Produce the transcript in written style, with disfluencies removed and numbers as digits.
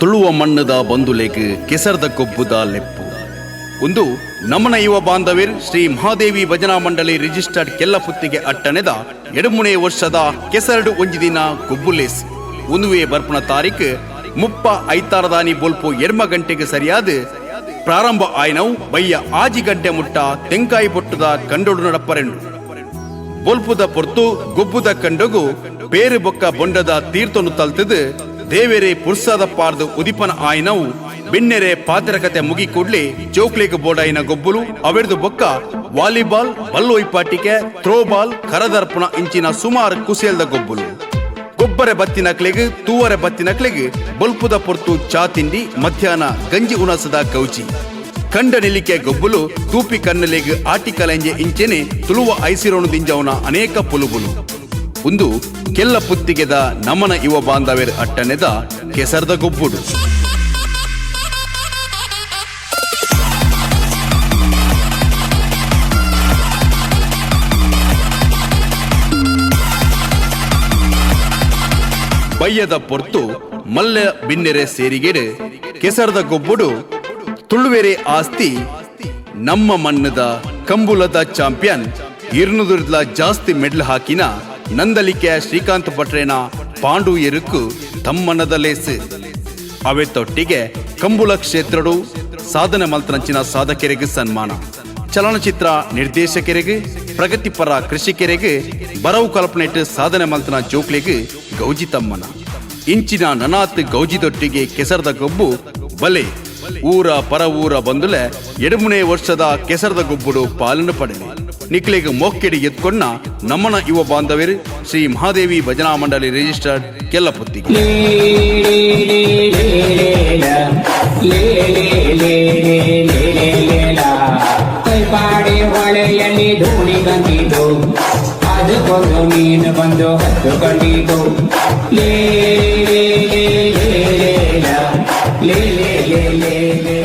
ತುಳುವ ಮಣ್ಣದ ಬಂದುಲೆಗ್ ಕೆಸರದ ಕೊಬ್ಬುದ ಲೆಪ್ಪು ಒಂದು ನಮನ ಯುವ ಬಾಂಧವೀರ್ ಶ್ರೀ ಮಹಾದೇವಿ ಭಜನಾ ಮಂಡಳಿ ರಿಜಿಸ್ಟರ್ಡ್ ಕೆಲ್ಲಪುತ್ತಿಗೆ ಅಟ್ಟನೆದ 2 ವರ್ಷದ ಕೆಸರಡು ಒಂಜಿ ದಿನ ಕೊಬ್ಬುಲೇಸ್ ಉನುವೆ ಬರ್ಪಣ ತಾರೀಖ್ 35 ಬೊಲ್ಪು 2 ಗಂಟೆಗೆ ಸರಿಯಾದ ಪ್ರಾರಂಭ ಆಯ್ನವು ಬಯ್ಯ ಆಜಿ ಗಂಟೆ ಮುಟ್ಟ ತೆಂಕಾಯಿ ಪೊಟ್ಟುದ ಕಂಡೋಡು ನಡಪ್ಪರೆಂಡು ಬೊಲ್ಪುದ ಪೊರ್ತು ಗೊಬ್ಬುದ ಕಂಡಗು ಪೇರು ಬೊಕ್ಕ ಬೊಂಡದ ತೀರ್ಥನು ತಲ್ತದು ದೇವೇರೆ ಪುರ್ಸಾದ ಪಾರ್ದು ಉದಿಪನ ಆಯ್ನವು ಬಿನ್ನೆರೆ ಪಾತ್ರಕತೆ ಮುಗಿ ಕೂಡ್ಲಿ ಚೌಕ್ಲಿಗೆ ಬೋಡಾಯಿನ ಗೊಬ್ಬುಲು ಅವೆರ್ದು ಬೊಕ್ಕ ವಾಲಿಬಾಲ್ ಬಲ್ಲೋಯ್ಪಾಟಿಕೆ ಥ್ರೋಬಾಲ್ ಕರದರ್ಪಣ ಇಂಚಿನ ಸುಮಾರು ಕುಸೇಲ್ದ ಗೊಬ್ಬುಲು ಗೊಬ್ಬರ ಬತ್ತಿನಕ್ಲೆಗ್ ತೂವರೆ ಬತ್ತಿನಕ್ಲೆಗ್ ಬೊಲ್ಪುದ ಪೊರ್ತು ಚಾ ತಿಂಡಿ ಮಧ್ಯಾಹ್ನ ಗಂಜಿ ಉಣಸದ ಕೌಚಿ ಕಂಡ ನಿಲಿಕೆ ಗೊಬ್ಬುಲು ತೂಪಿ ಕನ್ನಲೆಗ್ ಆಟಿ ಕಲೆಂಜೆ ಇಂಚೆನೆ ತುಳುವ ಐಸಿರೋಣು ದಿಂಜವನ ಅನೇಕ ಪುಲುಬುಲು ಒಂದು ಕೆಲ್ಲ ಪುತ್ತಿಗೆದ ನಮನ ಯುವ ಬಾಂಧವೇರ್ ಅಟ್ಟನೆದ ಕೆಸರದ ಗೊಬ್ಬುಡು ಬಯ್ಯದ ಪೊರ್ತು ಮಲ್ಲ ಬಿನ್ನೆರೆ ಸೇರಿಗೆಡೆ ಕೆಸರದ ಗೊಬ್ಬುಡು ತುಳುವೆರೆ ಆಸ್ತಿ ನಮ್ಮ ಮಣ್ಣದ ಕಂಬುಲದ ಚಾಂಪಿಯನ್ 200 ಜಾಸ್ತಿ ಮೆಡಲ್ ಹಾಕಿನ ನಂದಲಿಕೆ ಶ್ರೀಕಾಂತ್ ಭಟ್ರೇನ ಪಾಂಡು ಎರುಕು ತಮ್ಮನದ ಲೇಸು ಅವೆ ತೊಟ್ಟಿಗೆ ಕಂಬುಲ ಕ್ಷೇತ್ರಡು ಸಾಧನೆ ಮಲ್ತನಂಚಿನ ಸಾಧಕರಿಗೆ ಸನ್ಮಾನ ಚಲನಚಿತ್ರ ನಿರ್ದೇಶಕರಿಗೆ ಪ್ರಗತಿಪರ ಕೃಷಿಕರಿಗೆ ಬರವು ಕಲ್ಪನೆಟ್ ಸಾಧನೆ ಮಲ್ತನ ಜೋಕ್ಲಿಗೆ ಗೌಜಿ ತಮ್ಮನ ಇಂಚಿನ ನನಾತ್ ಗೌಜಿ ತೊಟ್ಟಿಗೆ ಕೆಸರದ ಗೊಬ್ಬು ಬಲೆ ಊರ ಪರ ಊರ ಬಂದುಲೆ 2 ವರ್ಷದ ಕೆಸರದ ಗೊಬ್ಬುಡು ಪಾಲನೆ ಪಡೆಲಿ ನಿಕ್ಲಿಗೆ ಮೊಕ್ಕೆಡಿ ಎತ್ಕೊಂಡ ನಮ್ಮನ ಯುವ ಬಾಂಧವೀರ್ ಶ್ರೀ ಮಹಾದೇವಿ ಭಜನಾ ಮಂಡಳಿ ರಿಜಿಸ್ಟರ್ಡ್ ಕೆಲ್ಲಪುತ್ತಿಗೆ ಪಾಡಿ ಹೊಳೆಯಲ್ಲಿ ಧೂಳಿ ಬಂದಿದ್ದು ಅದಕ್ಕೊಂದು ಮೀನು ಬಂದು ಹತ್ತುಕೊಂಡಿದ್ದು ಲೇ ಲೇ ಲೇ ಲೇ ಲೇ ಲೇ ಲೇ ಲೇ